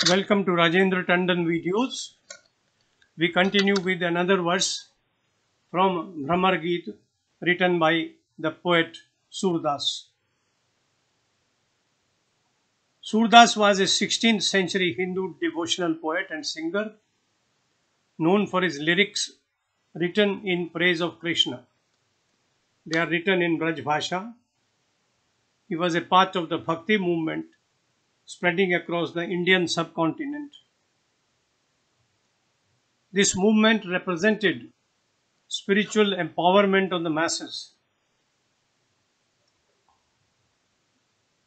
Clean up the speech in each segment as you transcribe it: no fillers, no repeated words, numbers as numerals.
Welcome to Rajendra Tandon videos. We continue with another verse from Bhramar Geet written by the poet Surdas. Surdas was a 16th century Hindu devotional poet and singer known for his lyrics written in praise of Krishna. They are written in Braj Bhasha. He was a part of the Bhakti movement spreading across the Indian subcontinent. This movement represented spiritual empowerment of the masses.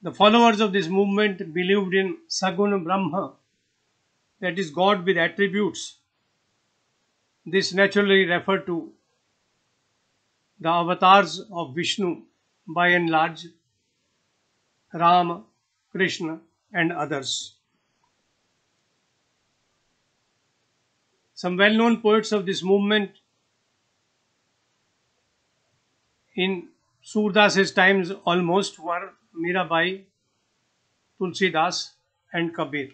The followers of this movement believed in Saguna Brahma, that is, God with attributes. This naturally referred to the avatars of Vishnu by and large, Rama, Krishna, and others. Some well-known poets of this movement in Surdas's times almost were Mirabai, Tulsidas, and Kabir.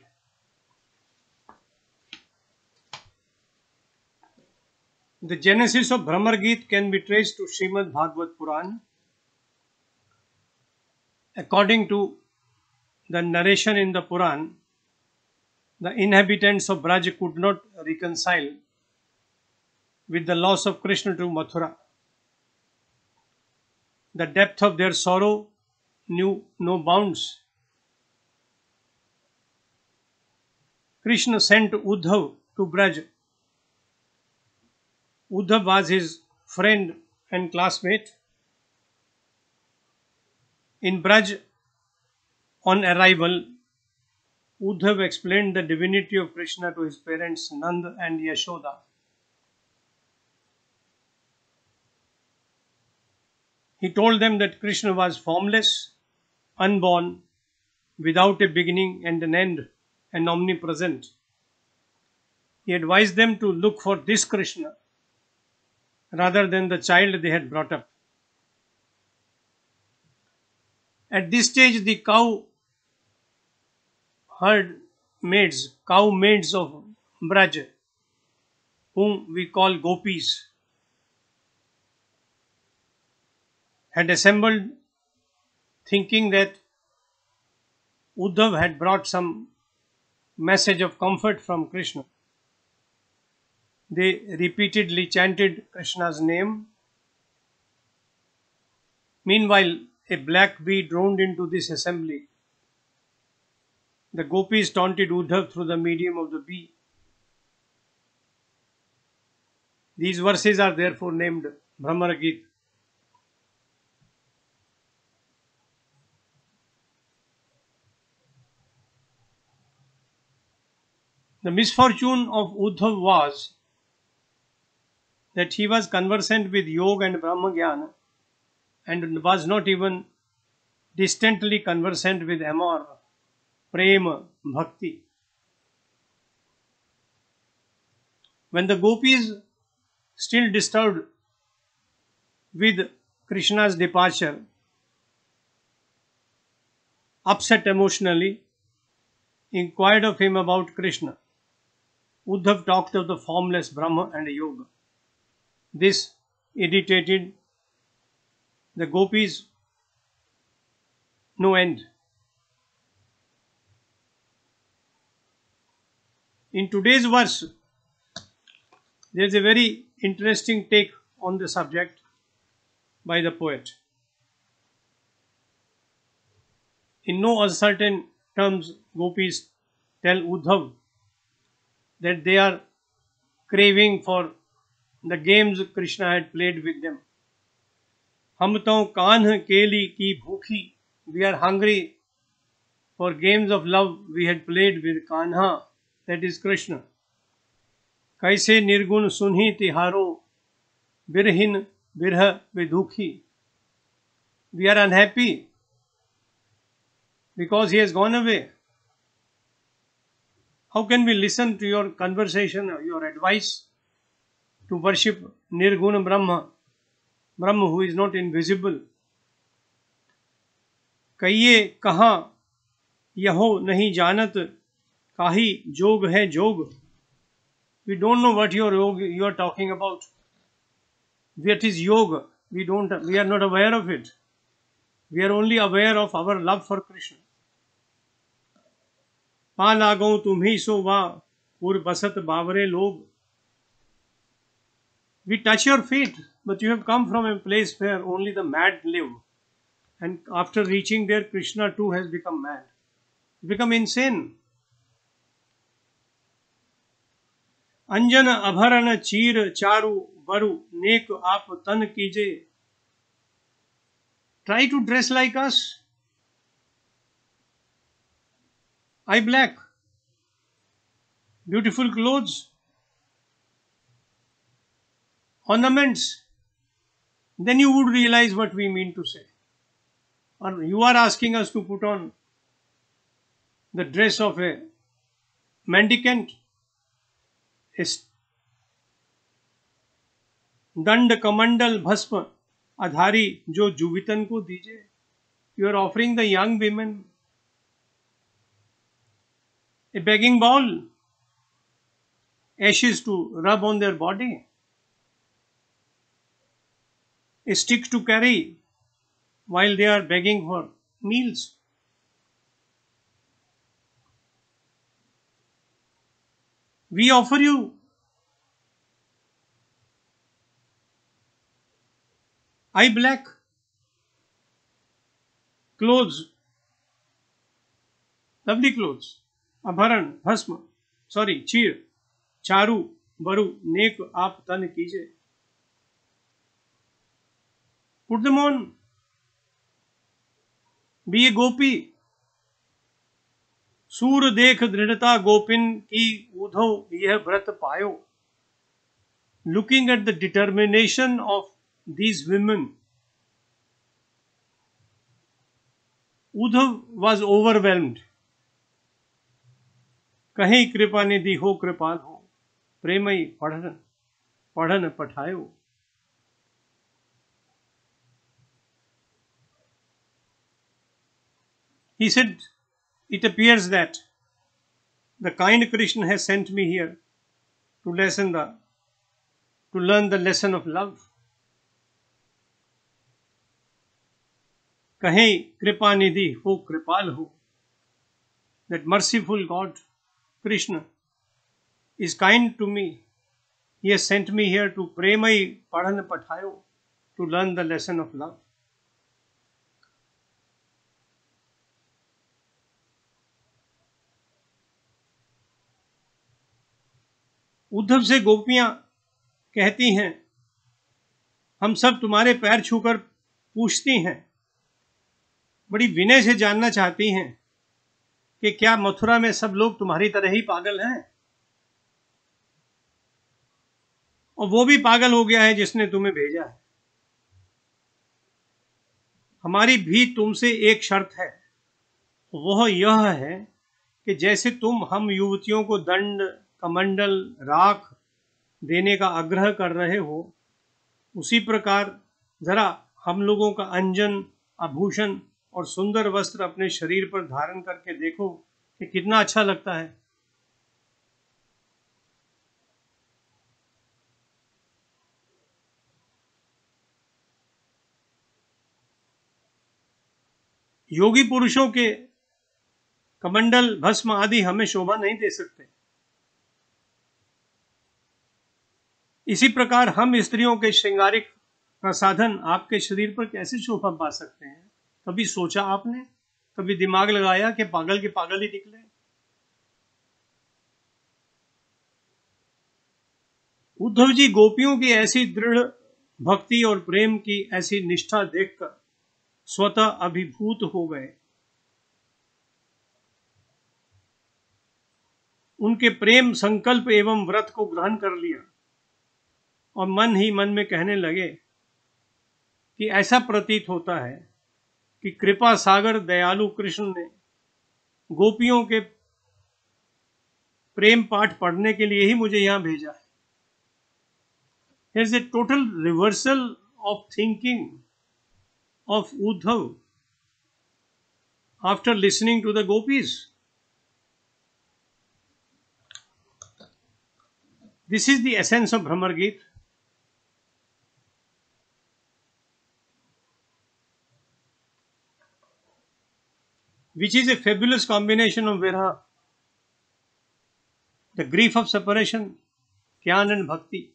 The genesis of Bhramar Geet can be traced to Srimad Bhagavad Puran. According to the narration in the Puran, the inhabitants of Braj could not reconcile with the loss of Krishna to Mathura. The depth of their sorrow knew no bounds. Krishna sent Uddhav to Braj. Uddhav was his friend and classmate. In Braj, on arrival, Uddhav explained the divinity of Krishna to his parents Nanda and Yashoda. He told them that Krishna was formless, unborn, without a beginning and an end, and omnipresent. He advised them to look for this Krishna rather than the child they had brought up. At this stage, the cow maids of Braj, whom we call gopis, had assembled thinking that Uddhav had brought some message of comfort from Krishna. They repeatedly chanted Krishna's name. Meanwhile, a black bee droned into this assembly. The gopis taunted Uddhav through the medium of the bee. These verses are therefore named Bhramar Geet. The misfortune of Uddhav was that he was conversant with Yoga and Brahmagyan and was not even distantly conversant with Amar, Prema, Bhakti. When the gopis, still disturbed with Krishna's departure, upset emotionally, inquired of him about Krishna, Uddhav talked of the formless Brahma and Yoga. This irritated the gopis no end. In today's verse, there is a very interesting take on the subject by the poet. In no uncertain terms, gopis tell Uddhav that they are craving for the games Krishna had played with them. Hum to kanha keli ki bhukhi. We are hungry for games of love we had played with Kanha, that is Krishna. Kaise nirgun sunhi tiharo birhin birha vidukhi. We are unhappy because he has gone away. How can we listen to your conversation or your advice to worship Nirguna Brahma, Brahma who is not invisible? कहिए कहाँ यहो नहीं जानत काही जोग है जोग. We don't know what you are talking about. What is yoga? We are not aware of it. We are only aware of our love for Krishna. पा लागो तुम्ही सो वा पुर बसत बावरे लोग. We touch your feet, but you have come from a place where only the mad live. And after reaching there, Krishna too has become mad, become insane. अंजन अभरण चीर चारु बरु नेक आप तन कीजे. Try to dress like us. Eye black, beautiful clothes, ornaments. Then you would realize what we mean to say. Or you are asking us to put on the dress of a mendicant, a दंड कमंडल भस्म आधारी जो जुवितन को दीजिए. You are offering the young women a begging bowl, ashes to rub on their body, a stick to carry while they are begging for meals. We offer you eye black clothes, lovely clothes, abharan, bhasma, cheer, charu, baru, नेक आप तन कीजिए. Put them on. Be a gopi. सूर देख दृढ़ता गोपिन की उधव यह व्रत पायो. Looking at the determination of these women, Uddhav was overwhelmed. कहीं कृपा निधि हो कृपाल हो, प्रेमई पढ़न पठायो. He said, it appears that the kind Krishna has sent me here to learn the lesson of love. कहीं कृपा निधि हो कृपाल हो, that merciful God Krishna is kind to me. He has sent me here to premai padhan pathayo, to learn the lesson of love. Uddhav से गोपियां कहती हैं, हम सब तुम्हारे पैर छूकर पूछती हैं, बड़ी विनय से जानना चाहती हैं कि क्या मथुरा में सब लोग तुम्हारी तरह ही पागल हैं, और वो भी पागल हो गया है जिसने तुम्हें भेजा है. हमारी भी तुमसे एक शर्त है, वह यह है कि जैसे तुम हम युवतियों को दंड कमंडल राख देने का आग्रह कर रहे हो, उसी प्रकार जरा हम लोगों का अंजन आभूषण और सुंदर वस्त्र अपने शरीर पर धारण करके देखो कि कितना अच्छा लगता है. योगी पुरुषों के कमंडल भस्म आदि हमें शोभा नहीं दे सकते. इसी प्रकार हम स्त्रियों के श्रृंगारिक प्रसाधन आपके शरीर पर कैसे शोभा पा सकते हैं. कभी सोचा आपने, कभी दिमाग लगाया कि पागल के पागल ही निकले. उद्धव जी गोपियों की ऐसी दृढ़ भक्ति और प्रेम की ऐसी निष्ठा देखकर स्वतः अभिभूत हो गए. उनके प्रेम संकल्प एवं व्रत को ग्रहण कर लिया और मन ही मन में कहने लगे कि ऐसा प्रतीत होता है कि कृपा सागर दयालु कृष्ण ने गोपियों के प्रेम पाठ पढ़ने के लिए ही मुझे यहां भेजा है. There is a total reversal of thinking of Uddhav after listening to the gopis. This is the essence of Bhramar Geet. Which is a fabulous combination of Virha, the grief of separation, Gyan and Bhakti.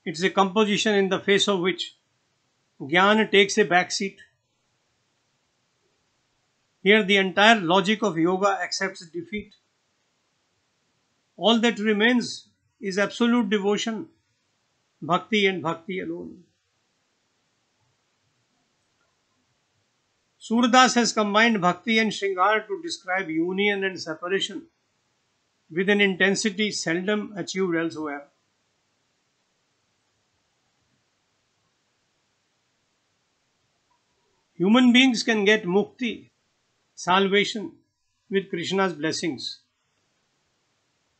It is a composition in the face of which Gyan takes a back seat. Here the entire logic of yoga accepts defeat. All that remains is absolute devotion, Bhakti and Bhakti alone. Surdas has combined Bhakti and Shringar to describe union and separation with an intensity seldom achieved elsewhere. Human beings can get mukti, salvation, with Krishna's blessings.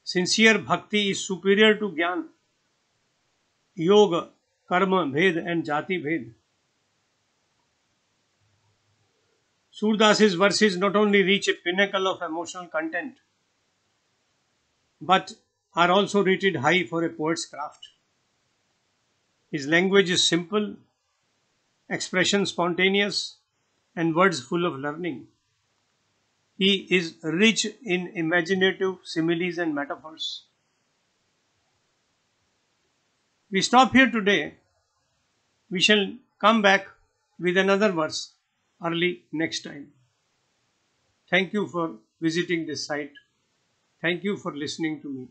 Sincere bhakti is superior to Gyan, yoga, karma, bhed, and jati bhed. Surdas's verses not only reach a pinnacle of emotional content, but are also rated high for a poet's craft. His language is simple, expression spontaneous, and words full of learning. He is rich in imaginative similes and metaphors. We stop here today. We shall come back with another verse early next time. Thank you for visiting this site. Thank you for listening to me.